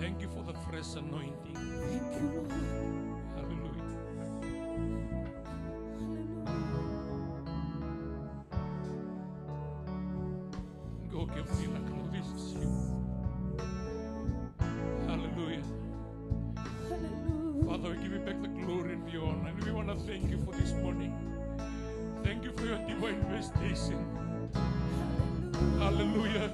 Thank you for the fresh anointing. Thank you, Lord. Hallelujah. Go give me la glory to you. Hallelujah. Hallelujah. Father, we give you back the glory and the honor. And we want to thank you for this morning. Thank you for your divine visitation. Hallelujah.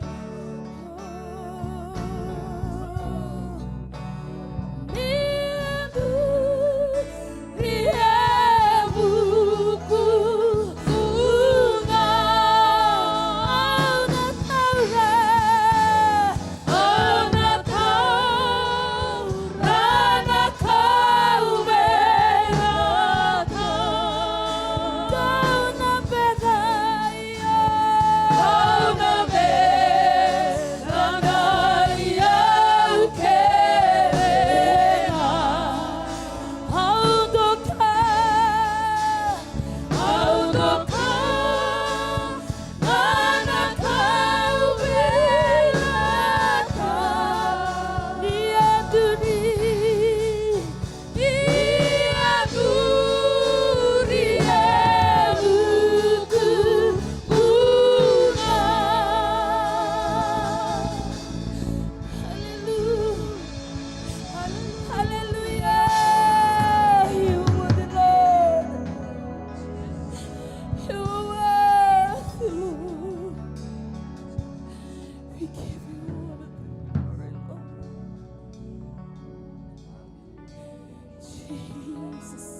Jesus.